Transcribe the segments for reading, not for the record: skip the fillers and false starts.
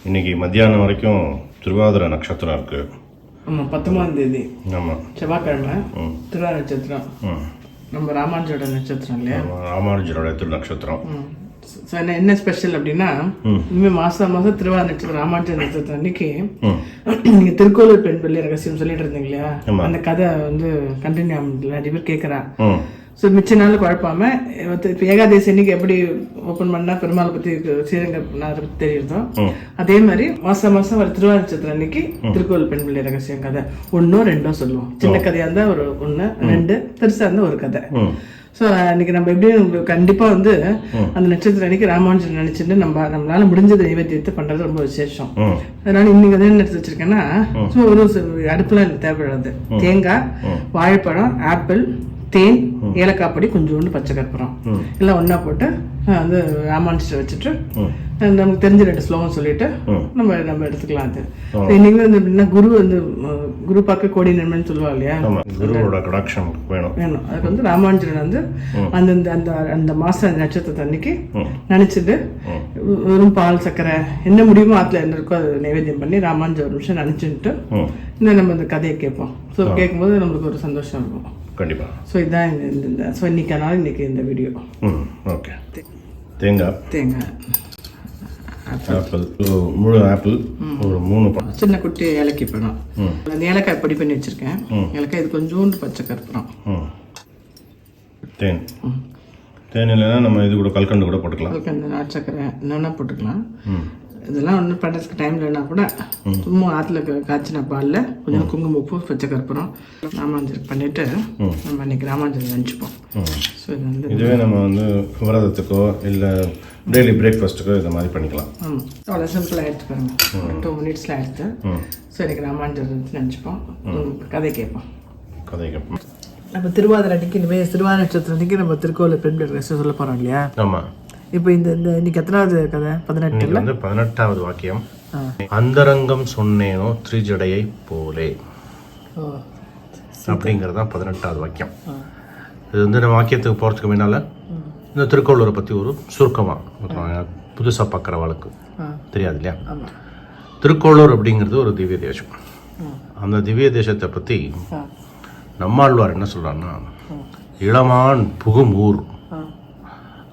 இன்னைக்கு மத்தியானம் வரைக்கும் திருவாதிரை நட்சத்திரம் இருக்கு. ஆமாம், 19ஆம் தேதி. ஆமாம், செவ்வாய்க்கிழமை திருவாதிரை நட்சத்திரம். நம்ம ராமானுஜரோட நட்சத்திரம் இல்லையா? ராமானுஜரோட திருநட்சத்திரம். ஸோ என்ன ஸ்பெஷல் அப்படின்னா, இனிமேல் மாதம் திருவாதிரை நட்சத்திரம் ராமானுஜர் நட்சத்திரம் அன்னைக்கு நீங்கள் திருக்கோளூர் பெண் பிள்ளை ரகசியம் சொல்லிட்டு இருந்தீங்க இல்லையா, அந்த கதை வந்து கண்டினியூ நிறைய பேர் கேட்குறா. ஸோ மிச்ச நாள் குழப்பாம இப்போ ஏகாதசி அன்னைக்கு எப்படி ஓப்பன் பண்ணால் பெருமாளை பற்றி ஸ்ரீரங்கநாதரை பற்றி தெரியுதோ, அதே மாதிரி மாதம் வர திருவாதிரை நட்சத்திரம் அன்னைக்கு திருக்கோவில் பெண் பிள்ளை ரகசியம் கதை 1 2 சொல்லுவோம். சின்ன கதையாக இருந்தால் ஒரு 1 2, பெருசாக இருந்தால் ஒரு கதை. ஸோ அன்னைக்கு நம்ம எப்படியும் கண்டிப்பாக வந்து அந்த நட்சத்திரம் அன்னைக்கு ராமானுஜன் நினைச்சிட்டு நம்மளால முடிஞ்சது நைவேத்தியத்தை பண்றது ரொம்ப விசேஷம். அதனால இன்னைக்கு வந்து என்ன எடுத்து வச்சிருக்கேன்னா, ஒரு அடுப்புலாம் எனக்கு தேவைப்படாது. தேங்காய், வாழைப்பழம், ஆப்பிள், தேன், ஏலக்காய் பொடி, கொஞ்சோண்டு பச்சை கற்பூரம் எல்லாம் ஒன்றா போட்டு வந்து ராமானுஜரை வச்சுட்டு நமக்கு தெரிஞ்ச 2 ஸ்லோகம் சொல்லிட்டு நம்ம எடுத்துக்கலாம். அது இன்னைக்கு வந்து எப்படின்னா, குரு பார்க்க கோடி நன்மைன்னு சொல்லுவாங்க இல்லையா, குருவோட கடாட்சம் வேணும். அதுக்கு வந்து ராமானுஜரன் வந்து அந்த மாச நட்சத்திரத்தை அன்னைக்கு நினைச்சிட்டு வெறும் பால் சக்கரை என்ன முடியுமோ ஆத்துல என்ன இருக்கோ அதை நைவேத்தியம் பண்ணி ராமானுஜர் ஒரு நிமிஷம் நினைச்சுட்டு நம்ம இந்த கதையை கேட்போம். ஸோ கேட்கும்போது நம்மளுக்கு ஒரு சந்தோஷம் இருக்கும். கண்டிப்பா. ஸோ இதுதான் இன்னைக்கு இந்த வீடியோ. ஓகே. தேங்காய், ஆப்பிள், முழு ஆப்பிள், ஒரு 3 சின்ன குட்டி ஏலக்காய் பழம், அந்த ஏலக்காய் பொடி பண்ணி வச்சிருக்கேன். ஏலக்காய், இது கொஞ்சோண்டு பச்சை கற்பூரம், தேன். தேன் இல்லைன்னா நம்ம இது கூட கல்கண்டு கூட போட்டுக்கலாம். கல்கண்டு, நாட்டு சக்கரை என்னென்னா போட்டுக்கலாம். இதெல்லாம் ஒன்றும் பண்ணுறதுக்கு டைம் இல்லைன்னா கூட சும்மா ஆற்றுல காய்ச்சின பாலில் கொஞ்சம் குங்குமப்பூ, பச்சை கற்பூரம் ராமானுஜருக்கு பண்ணிவிட்டு நம்ம அன்றைக்கி ராமானுஜர் நினச்சிப்போம். ஸோ இது வந்து இதுவே நம்ம வந்து விரதத்துக்கோ இல்லை டெய்லி பிரேக்ஃபாஸ்ட்டுக்கோ இந்த மாதிரி பண்ணிக்கலாம். ஆமாம், அவ்வளோ சிம்பிளாக எடுத்து பாருங்கள். 2 மினிட்ஸில் எடுத்து ஸோ எனக்கு ராமானுஜர் நினச்சிப்போம், கதை கேட்போம். நம்ம திருவாதிரை அன்றைக்கி இனிமேல் திருவாதிரை நட்சத்திரம் அன்றைக்கி நம்ம திருக்கோவில் பெண் பிள்ளை சொல்ல போகிறோம் இல்லையா? ஆமாம். இப்போ இந்த இன்னைக்கு எத்தனாவது கதை? 18. வந்து 18வது வாக்கியம். அந்தரங்கம் சொன்னேனோ திரிஜடையை போலே அப்படிங்கிறது தான் 18வது வாக்கியம். இது வந்து நம்ம வாக்கியத்துக்கு போகிறதுக்கு முன்னால் இந்த திருக்கோளூரை பற்றி ஒரு சுருக்கமாக புதுசாக பார்க்குறவளுக்கு தெரியாது இல்லையா. திருக்கோளூர் அப்படிங்கிறது ஒரு திவ்ய தேசம். அந்த திவ்ய தேசத்தை பற்றி நம்மாழ்வார் என்ன சொல்கிறாருன்னா, இளமான் புகும் ஊர்.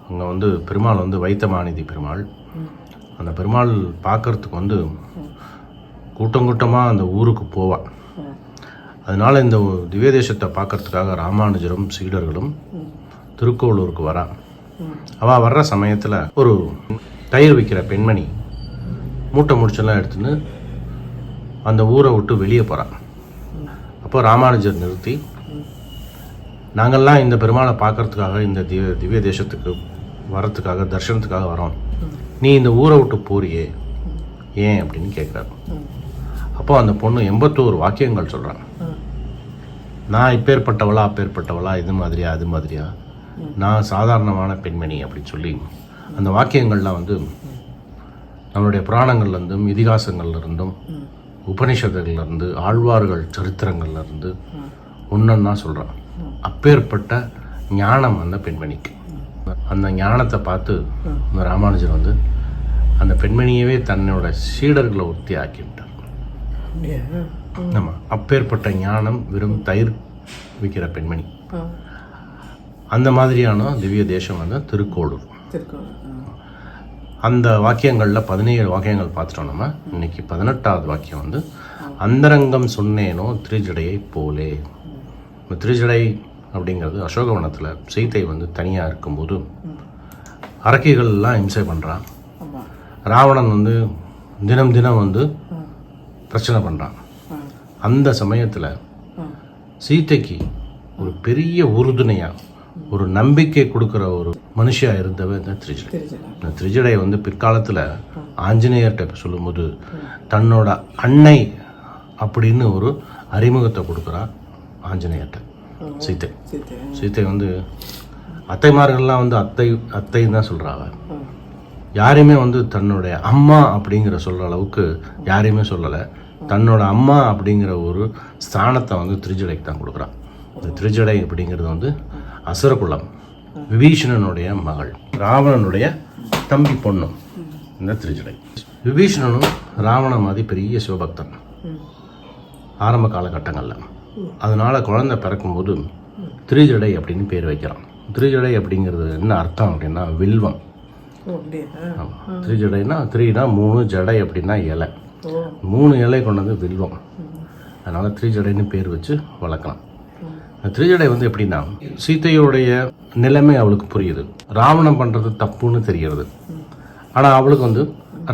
அங்கே வந்து பெருமாள் வந்து வைத்தமாநிதி பெருமாள். அந்த பெருமாள் பார்க்கறதுக்கு வந்து கூட்டமாக அந்த ஊருக்கு போவாள். அதனால் இந்த திவ்ய தேசத்தை பார்க்கறதுக்காக ராமானுஜரும் சீடர்களும் திருக்கோளூருக்கு வரான். அவள் வர்ற சமயத்தில் ஒரு தயிர் விற்கிற பெண்மணி மூட்டை முடிச்செல்லாம் எடுத்துன்னு அந்த ஊரை விட்டு வெளியே போகிறான். அப்போ ராமானுஜர் நிறுத்தி, நாங்கள்லாம் இந்த பெருமாளை பார்க்கறதுக்காக இந்த திவ்ய தேசத்துக்கு வரத்துக்காக தர்சனத்துக்காக வரோம், நீ இந்த ஊரை விட்டு போறியே ஏன் அப்படின்னு கேட்குறாரு. அப்போ அந்த பொண்ணு 81 வாக்கியங்கள் சொல்கிறாங்க. நான் இப்பேற்பட்டவளா அப்பேற்பட்டவளா, இது மாதிரியா அது மாதிரியா, நான் சாதாரணமான பெண்மணி அப்படின்னு சொல்லி அந்த வாக்கியங்கள்லாம் வந்து நம்மளுடைய புராணங்கள்லேருந்தும் இதிகாசங்கள்லேருந்தும் உபனிஷத்துகள்லேருந்து ஆழ்வார்கள் சரித்திரங்கள்லேருந்து ஒன்றா சொல்கிறான். அப்பேற்பட்ட ஞானம் அந்த பெண்மணிக்கு. அந்த ஞானத்தை பார்த்து இந்த ராமானுஜர் வந்து அந்த பெண்மணியவே தன்னோட சீடர்களை ஒருத்தி ஆக்கிவிட்டார். ஆமாம், அப்பேற்பட்ட ஞானம் வெறும் தயிர் விற்கிற பெண்மணி. அந்த மாதிரியான திவ்ய தேசம் வந்து திருக்கோளூர். அந்த வாக்கியங்களில் 17 வாக்கியங்கள் பார்த்துட்டோம். நம்ம இன்னைக்கு 18வது வாக்கியம் வந்து அந்தரங்கம் சொன்னேனோ திரிஜடையை போலே. திரிஜடை அப்படிங்கிறது அசோகவனத்தில் சீத்தை வந்து தனியாக இருக்கும்போது அரக்கிகள்லாம் இம்சை பண்ணுறான். ராவணன் வந்து தினம் வந்து பிரச்சனை பண்ணுறான். அந்த சமயத்தில் சீத்தைக்கு ஒரு பெரிய உறுதுணையாக ஒரு நம்பிக்கை கொடுக்குற ஒரு மனுஷியாக இருந்தவ இந்த திரிஜடை. இந்த திரிஜடை வந்து பிற்காலத்தில் ஆஞ்சநேயர்கிட்ட சொல்லும்போது தன்னோட அன்னை அப்படின்னு ஒரு அறிமுகத்தை கொடுக்குறான் ஆஞ்சநேயர்கிட்ட சீத்தை வந்து அத்தைமார்கள்லாம் வந்து அத்தைன்னு தான் சொல்கிறாங்க. யாரையுமே வந்து தன்னுடைய அம்மா அப்படிங்கிற சொல்கிற அளவுக்கு யாரையுமே சொல்லலை. தன்னோட அம்மா அப்படிங்கிற ஒரு ஸ்தானத்தை வந்து திரிஜடைக்கு தான் கொடுக்குறான். இந்த திரிஜடை அப்படிங்கிறது வந்து அசுரகுலம், விபீஷணனுடைய மகள், ராவணனுடைய தம்பி பொண்ணும் இந்த திரிஜடை. விபீஷணனும் ராவணன் மாதிரி பெரிய சிவபக்தன் ஆரம்ப காலகட்டங்களில். அதனால் குழந்தை பிறக்கும்போது திரிஜடை அப்படின்னு பேர் வைக்கிறான். திரிஜடை அப்படிங்கிறது என்ன அர்த்தம் அப்படின்னா வில்வம். ஆமாம், திரிஜடைனா 3னா 3, ஜடை அப்படின்னா இலை, 3 இலை கொண்டது வில்வம். அதனால் திரிஜடைன்னு பேர் வச்சு வளர்க்கலாம். திரிஜடை வந்து எப்படின்னா சீதையோடைய நிலைமை அவளுக்கு புரியுது, ராவணன் பண்ணுறது தப்புன்னு தெரிகிறது. ஆனால் அவளுக்கு வந்து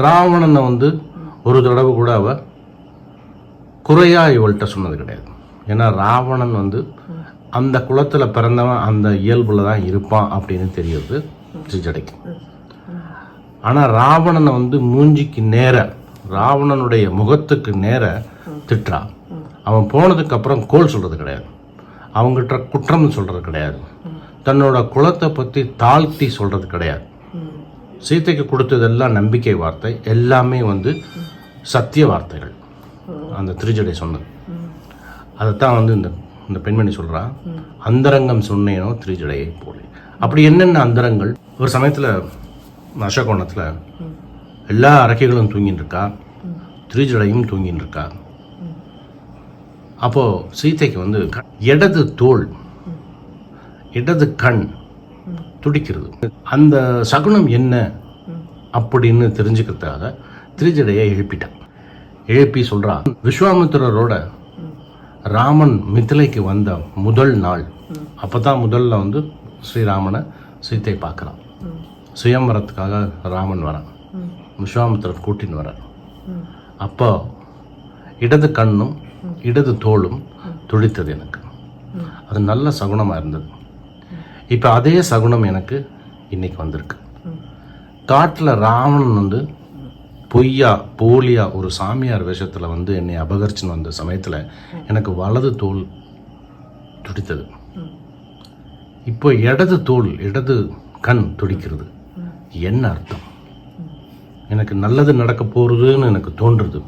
ராவணனை வந்து ஒரு தடவை கூட அவள் குறையாக இவள்கிட்ட சொன்னது கிடையாது. ஏன்னா ராவணன் வந்து அந்த குலத்தில் பிறந்தவன், அந்த இயல்பில் தான் இருப்பான் அப்படின்னு தெரியுது திரிஜடைக்கு. ஆனால் ராவணனை வந்து மூஞ்சிக்கு நேர, ராவணனுடைய முகத்துக்கு நேர திட்டுறா. அவன் போனதுக்கு அப்புறம் கோல் சொல்கிறது கிடையாது, அவங்ககிட்ட குற்றம் சொல்கிறது கிடையாது, தன்னோட குலத்தை பற்றி தாழ்த்தி சொல்கிறது கிடையாது. சீதைக்கு கொடுத்ததெல்லாம் நம்பிக்கை வார்த்தை, எல்லாமே வந்து சத்திய வார்த்தைகள் அந்த திரிஜடை சொன்னது. அதைத்தான் வந்து இந்த பெண்மணி சொல்கிறா, அந்தரங்கம் சொன்னேனோ திரிஜடையை போலே. அப்படி என்னென்ன அந்தரங்கள்? ஒரு சமயத்தில் அசோகவனத்தில் எல்லா அரக்கைகளும் தூங்கின்னு இருக்கா, திரிஜடையும் தூங்கின்னு இருக்கா. அப்போது சீதைக்கு வந்து இடது தோள், இடது கண் துடிக்கிறது. அந்த சகுனம் என்ன அப்படின்னு தெரிஞ்சுக்கிறதுக்காக திரிஜடையை எழுப்பிட்டான். எழுப்பி சொல்கிறான், விஸ்வாமித்திரரோட ராமன் மிதிலைக்கு வந்த முதல் நாள், அப்போ தான் முதல்ல வந்து ஸ்ரீராமனை சீத்தை பார்க்குறான். சுயம்பரத்துக்காக ராமன் வரான், விஸ்வாமித்திரர் கூட்டின்னு வரான். அப்போ இடது கண்ணும் இடது தோளும் துடித்தது எனக்கு. அது நல்ல சகுனமாக இருந்தது. இப்போ அதே சகுனம் எனக்கு இன்னைக்கு வந்திருக்கு. காட்டில் ராவணன் வந்து பொய்யா போலியா ஒரு சாமியார் வேஷத்தில் வந்து என்னை அபகரிச்சுன்னு வந்த சமயத்தில் எனக்கு வலது தோல் துடித்தது. இப்போ இடது தோல், இடது கண் துடிக்கிறது. என்ன அர்த்தம்? எனக்கு நல்லது நடக்க போகிறதுன்னு எனக்கு தோன்றுறது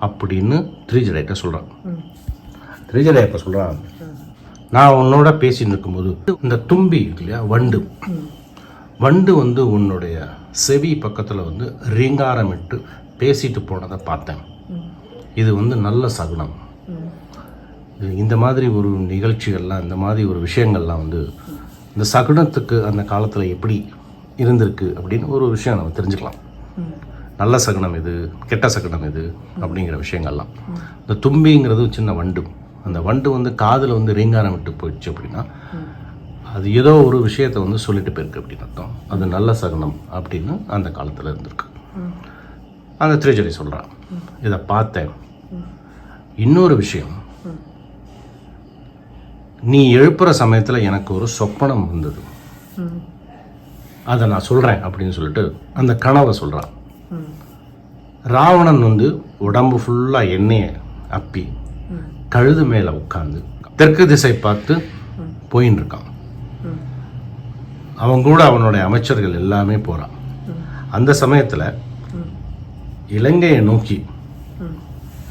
அப்படின்னு திரிஜடைகிட்ட சொல்கிறான். திரிஜடை இப்போ சொல்கிறான், நான் உன்னோட பேசின்னு இருக்கும்போது இந்த தும்பி இருக்கு இல்லையா, வண்டு வந்து உன்னுடைய செவி பக்கத்தில் வந்து ரீங்காரமிட்டு பேசிட்டு போனதை பார்த்தேன். இது வந்து நல்ல சகுனம். இந்த மாதிரி ஒரு நிகழ்ச்சிகள்லாம், இந்த மாதிரி ஒரு விஷயங்கள்லாம் வந்து இந்த சகுனத்துக்கு அந்த காலத்தில் எப்படி இருந்திருக்கு அப்படின்னு ஒரு விஷயம் நம்ம தெரிஞ்சுக்கலாம். நல்ல சகுனம் இது, கெட்ட சகுனம் இது அப்படிங்கிற விஷயங்கள்லாம். இந்த தும்பிங்கிறது சின்ன வண்டு. அந்த வண்டு வந்து காதில் வந்து ரீங்காரம் விட்டு போயிடுச்சு அப்படின்னா அது ஏதோ ஒரு விஷயத்தை வந்து சொல்லிட்டு போயிருக்கு அப்படின்னு அர்த்தம். அது நல்ல சகுனம் அப்படின்னு அந்த காலத்தில் இருந்திருக்கு. அந்த திரிஜடை சொல்கிறான், இதை பார்த்தேன். இன்னொரு விஷயம், நீ எழுப்புற சமயத்தில் எனக்கு ஒரு சொப்பனம் வந்தது, அதை நான் சொல்கிறேன் அப்படின்னு சொல்லிட்டு அந்த கனவை சொல்கிறான். ராவணன் வந்து உடம்பு ஃபுல்லாக எண்ணெயை அப்பி கழுது மேலே உட்காந்து தெற்கு திசை பார்த்து போயின்னு இருக்கான். அவன் கூட அவனுடைய அமைச்சர்கள் எல்லாமே போகிறான். அந்த சமயத்தில் இலங்கையை நோக்கி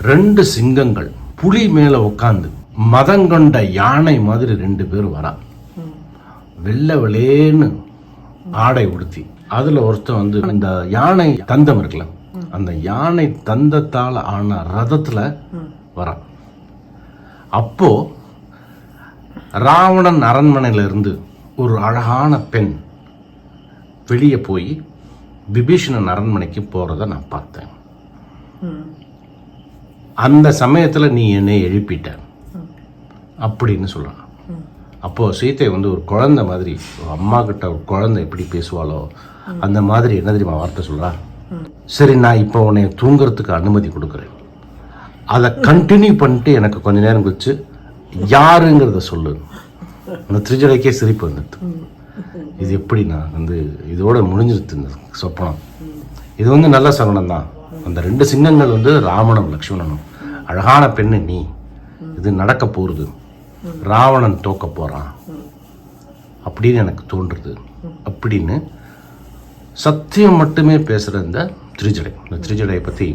2 சிங்கங்கள் புலி மேலே உட்காந்து மதங்கொண்ட யானை மாதிரி 2 பேர் வரா. வெள்ளை வெளேன்னு ஆடை உடுத்தி, அதில் ஒருத்தன் வந்து இந்த யானை தந்தம் இருக்குல்ல, அந்த யானை தந்தத்தால் ஆன ரதத்தில் வரான். அப்போ ராவணன் அரண்மனையிலிருந்து ஒரு அழகான பெண் வெளியே போய் விபீஷணன் அரண்மனைக்கு போகிறத நான் பார்த்தேன். அந்த சமயத்தில் நீ என்னை எழுப்பிட்ட அப்படின்னு சொல்கிறான். அப்போது சீத்தை வந்து ஒரு குழந்தை மாதிரி, அம்மா கிட்ட ஒரு குழந்தை எப்படி பேசுவாளோ அந்த மாதிரி என்ன தெரியுமா வார்த்தை சொல்கிறா, சரி நான் இப்போ உன்னை தூங்குறதுக்கு அனுமதி கொடுக்குறேன், அதை கண்டினியூ பண்ணிட்டு எனக்கு கொஞ்ச நேரம் கழிச்சு யாருங்கிறத சொல்லு. அந்த திரிஜடைக்கே சிரிப்பு வந்துடுது. இது எப்படி நான் வந்து இதோட முடிஞ்சிருது இந்த சொப்பனம். இது வந்து நல்ல சகுனம் தான். அந்த 2 சிங்கங்கள் வந்து ராமனும் லக்ஷ்மணனும், அழகான பெண்ணு நீ, இது நடக்க போகிறது, ராவணன் தோக்க போகிறான் அப்படின்னு எனக்கு தோன்றுறது அப்படின்னு சத்தியம் மட்டுமே பேசுகிற இந்த திரிஜடையை பற்றி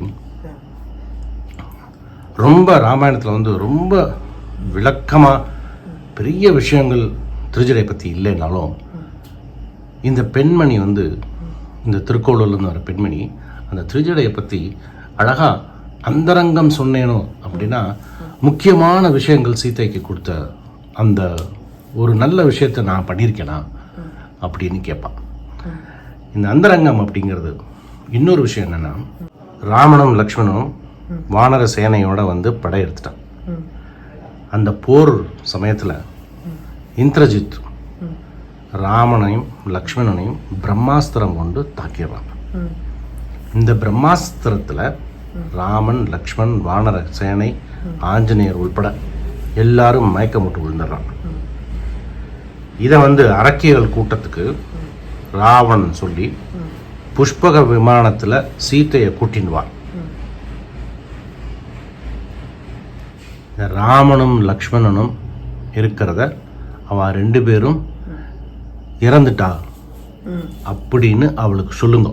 ரொம்ப ராமாயணத்தில் வந்து ரொம்ப விளக்கமாக பெரிய விஷயங்கள் திரிஜடை பற்றி இல்லைனாலும் இந்த பெண்மணி வந்து, இந்த திருக்கோளூர்லேருந்து வர பெண்மணி அந்த திருஜடையை பற்றி அழகா அந்தரங்கம் சொன்னேனோ அப்படின்னா முக்கியமான விஷயங்கள் சீதைக்கு கொடுத்த அந்த ஒரு நல்ல விஷயத்தை நான் பண்ணியிருக்கேனா அப்படின்னு கேட்பான். இந்த அந்தரங்கம் அப்படிங்கிறது இன்னொரு விஷயம் என்னன்னா, ராமனும் லக்ஷ்மணும் வானர சேனையோட வந்து படையெடுத்துட்டான். அந்த போர் சமயத்தில் இந்திரஜித் ராமனையும் லக்ஷ்மணனையும் பிரம்மாஸ்திரம் கொண்டு தாக்கிடுறான். இந்த பிரம்மாஸ்திரத்தில் ராமன், லக்ஷ்மண், வானர சேனை, ஆஞ்சநேயர் உள்பட எல்லாரும் மயக்கமுட்டு விழுந்துடுறான். இதை வந்து அரக்கியல் கூட்டத்துக்கு ராவன் சொல்லி புஷ்பக விமானத்தில் சீத்தையை கூட்டின்வான். இந்த ராமனும் லக்ஷ்மணனும் இருக்கிறத அவ 2 பேரும் இறந்துட்டா அப்படின்னு அவளுக்கு சொல்லுங்க.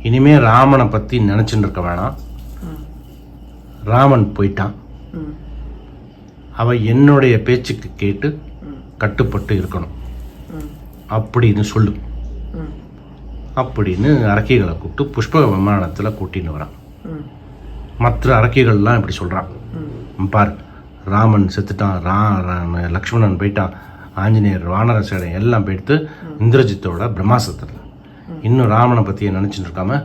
இனிமே ராமனை பற்றி நினச்சிட்டு இருக்க வேணாம், ராமன் போயிட்டான், அவ என்னுடைய பேச்சுக்கு கேட்டு கட்டுப்பட்டு இருக்கணும் அப்படின்னு சொல்லு அப்படின்னு அரக்கிகளை கூப்பிட்டு புஷ்ப விமானத்தில் கூட்டின்னு வரான். மற்ற அரக்கிகள்லாம் இப்படி சொல்கிறான், பார் ராமன் செத்துட்டான், லக்ஷ்மணன் போயிட்டான், ஆஞ்சநேயர், வானர சேனை எல்லாம் போயிட்டு இந்திரஜித்தோட பிரம்மாஸ்திரத்தில். இன்னும் ராமனை பற்றியை நினச்சிட்டு இருக்காம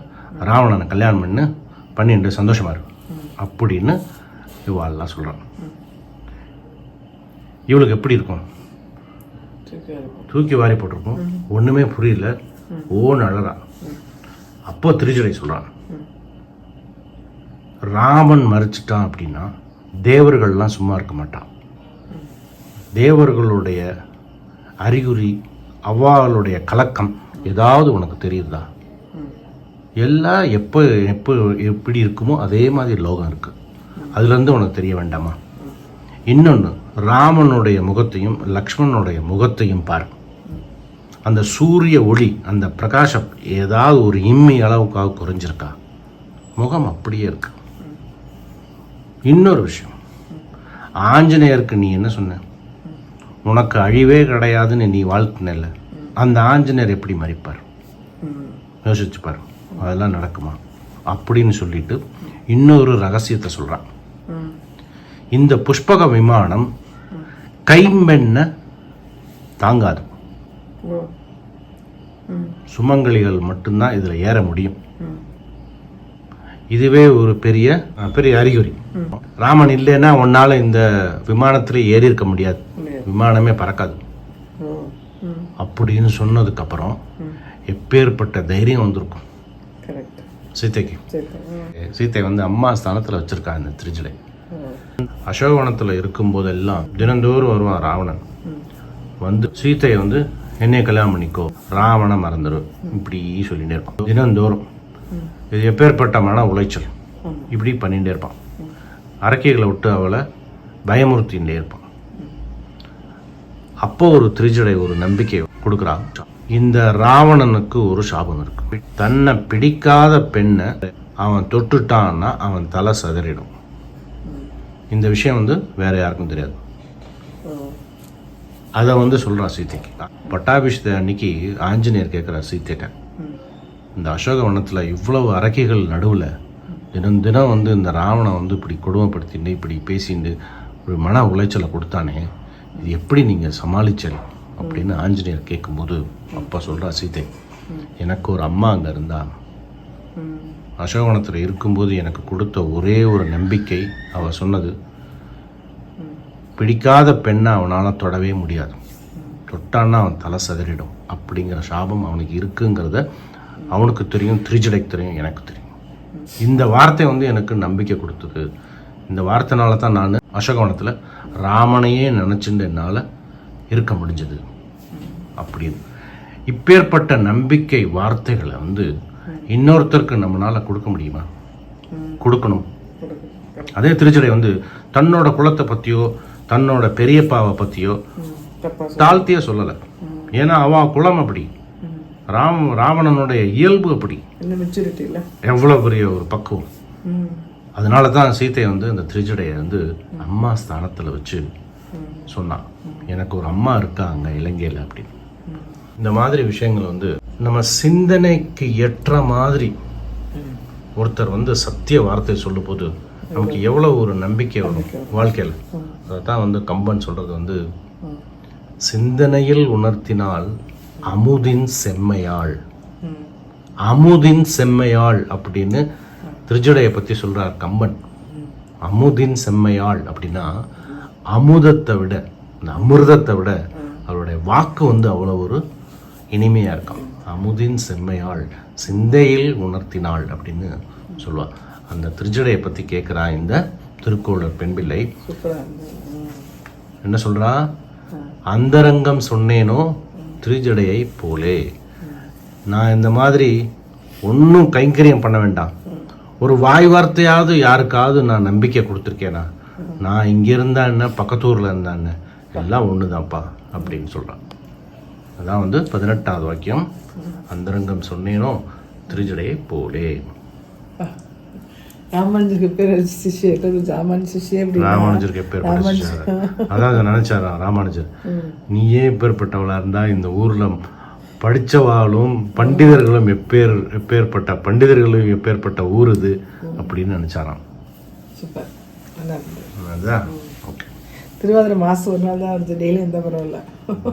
ராவணனை கல்யாணம் பண்ணிட்டு சந்தோஷமா இருக்கு அப்படின்னு இவாள்லாம் சொல்கிறான். இவளுக்கு எப்படி இருக்கும்? தூக்கி வாரி போட்டிருக்கும், ஒன்றுமே புரியல, ஓன்னு அழறான். அப்போ திருஜடை சொல்கிறான், ராமன் மறிச்சிட்டான் அப்படின்னா தேவர்கள்லாம் சும்மா இருக்க மாட்டான். தேவர்களுடைய அறிகுறி, அவளுடைய கலக்கம் ஏதாவது உனக்கு தெரியுதா? எல்லாம் எப்போ எப்போ எப்படி இருக்குமோ அதே மாதிரி லோகம் இருக்கு, அதுலேருந்து உனக்கு தெரிய வேண்டாமா? இன்னொன்று, ராமனுடைய முகத்தையும் லக்ஷ்மணனுடைய முகத்தையும் பாரு, அந்த சூரிய ஒளி, அந்த பிரகாசம் ஏதாவது ஒரு இம்மி அளவுக்காக குறைஞ்சிருக்கா? முகம் அப்படியே இருக்கு. இன்னொரு விஷயம், ஆஞ்சநேயருக்கு நீ என்ன சொன்ன? உனக்கு அழிவே கிடையாதுன்னு நீ வாழ்த்தினல்ல, அந்த ஆஞ்சநேயர் எப்படி மறிப்பார்? யோசிச்சு பாரு, அதெல்லாம் நடக்குமா அப்படின்னு சொல்லிட்டு இன்னொரு ரகசியத்தை சொல்கிறான். இந்த புஷ்பக விமானம் கைம்பெண்ண தாங்காது, சுமங்கலிகள் மட்டும்தான் இதில் ஏற முடியும். இதுவே ஒரு பெரிய பெரிய அறிகுறி. ராமன் இல்லைன்னா உன்னால இந்த விமானத்தில் ஏறி இருக்க முடியாது, விமானமே பறக்காது அப்படின்னு சொன்னதுக்கு அப்புறம் எப்பேற்பட்ட தைரியம் வந்திருக்கும் சீதைக்கு. சீத்தை வந்து அம்மா ஸ்தானத்தில் வச்சிருக்கா இந்த திருஜடை. அசோகவனத்தில் இருக்கும்போதெல்லாம் தினந்தோறும் வருவான் ராவணன் வந்து, சீத்தையை வந்து என்னைய கல்யாணம் பண்ணிக்கோ, ராவண மறந்துடும், இப்படி சொல்லிகிட்டே இருப்பான் தினந்தோறும். இது எப்பேற்பட்ட மன உளைச்சல், இப்படி பண்ணிகிட்டே இருப்பான். அரக்கைகளை விட்டு அவளை பயமுறுத்திகிட்டே இருப்பான். அப்போ ஒரு திருஜடை ஒரு நம்பிக்கை கொடுக்குறான். இந்த ராவணனுக்கு ஒரு சாபம் இருக்கு, தன்னை பிடிக்காத பெண்ணை அவன் தொட்டுட்டான்னா அவன் தலை சதறிடும். இந்த விஷயம் வந்து வேற யாருக்கும் தெரியாது. அதை வந்து சொல்கிறான் சீதைக்கு. பட்டாபிஷேக அன்னைக்கு ஆஞ்சநேயர் கேட்குறார் சீத்தைட்ட, இந்த அசோகவனத்தில் இவ்வளவு அரக்கைகள் நடுவில் தினம் தினம் வந்து இந்த ராவணை வந்து இப்படி கொடுமைப்படுத்திட்டு இப்படி பேசிட்டு ஒரு மன உளைச்சலை கொடுத்தானே, இது எப்படி நீங்கள் சமாளிச்சல் அப்படின்னு ஆஞ்சநேயர் கேட்கும்போது அப்பா சொல்கிறா சீதை, எனக்கு ஒரு அம்மா அங்கே இருந்தா, அசோகவனத்தில் இருக்கும்போது எனக்கு கொடுத்த ஒரே ஒரு நம்பிக்கை, அவள் சொன்னது, பிடிக்காத பெண்ணை அவனால் தொடவே முடியாது, தொட்டான்னா அவன் தலை சதறிடும் அப்படிங்கிற சாபம் அவனுக்கு இருக்குங்கிறத அவனுக்கு தெரியும், திருஜடைக்கு தெரியும், எனக்கு தெரியும். இந்த வார்த்தை வந்து எனக்கு நம்பிக்கை கொடுத்தது. இந்த வார்த்தைனால தான் நான் அசோகவனத்தில் ராமனையே நினச்சிட்டு என்னால் இருக்க முடிஞ்சது அப்படின்னு. இப்பேற்பட்ட நம்பிக்கை வார்த்தைகளை வந்து இன்னொருத்தருக்கு நம்மளால் கொடுக்க முடியுமா? கொடுக்கணும். அதே திருச்சடை வந்து தன்னோட குலத்தை பற்றியோ தன்னோட பெரியப்பாவை பற்றியோ தாழ்த்தியே சொல்லலை. ஏன்னா அவன் குலம் அப்படி, ராவணனுடைய இயல்பு அப்படி, எவ்வளோ பெரிய ஒரு பக்குவம். அதனால தான் சீத்தை வந்து அந்த திருச்சடையை வந்து அம்மா ஸ்தானத்தில் வச்சு சொன்னான், எனக்கு ஒரு அம்மா இருக்கா அங்கே இலங்கையில் அப்படின்னு. இந்த மாதிரி விஷயங்கள் வந்து நம்ம சிந்தனைக்கு ஏற்ற மாதிரி ஒருத்தர் வந்து சத்திய வார்த்தை சொல்லும் போது நமக்கு எவ்வளோ ஒரு நம்பிக்கை வரும் வாழ்க்கையில். அதான் வந்து கம்பன் சொல்றது வந்து சிந்தனையில் உணர்த்தினால் அமுதின் செம்மையாள், அமுதின் செம்மையாள் அப்படின்னு திருஜடையை பற்றி சொல்றார் கம்பன். அமுதின் செம்மையாள் அப்படின்னா அமுதத்தை விட, இந்த அமிர்தத்தை விட அவருடைய வாக்கு வந்து அவ்வளோ ஒரு இனிமையாக இருக்கும். அமுதின் செம்மையாள், சிந்தையில் உணர்த்தினாள் அப்படின்னு சொல்லுவாள். அந்த திருஜடையை பற்றி கேட்குறா இந்த திருக்கோளூர் பெண் பிள்ளை. என்ன சொல்கிறா? அந்தரங்கம் சொன்னேனோ திருஜடையை போலே. நான் இந்த மாதிரி ஒன்றும் கைங்கரியம் பண்ண வேண்டாம், ஒரு வாய் வார்த்தையாவது யாருக்காவது நான் நம்பிக்கை கொடுத்துருக்கேனா? நான் இங்கே இருந்தா என்ன, பக்கத்தூரில் இருந்தா என்ன, எல்லாம் ஒன்று தான்ப்பா அப்படின்னு சொல்கிறான். அதான் வந்து 18வது வாக்கியம். அந்தரங்கம் சொன்னேனோ திருஜடையை போலே. ராமானுஜருக்கு பேர் ராமானுஜருக்கு பேர் அதான் நினைச்சாரா ராமானுஜர், நீயே எப்பேற்பட்டவளா இருந்தா இந்த ஊர்ல படிச்சவாளும் பண்டிதர்களும் எப்பேற்பட்ட பண்டிதர்களும் எப்பேற்பட்ட ஊர் இது அப்படின்னு நினைச்சாராம். அதான் ஓகே. திருவாதிரை மாசம் ஒரு நாள் தான் வருது, டெய்லி எந்த பரவாயில்ல.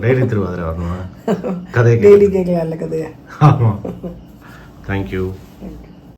டெய்லி திருவாதிரை வரணுமா? கதை டெய்லி கேட்கலாம் இல்லை கதையா? ஆமாம். தேங்க்யூ.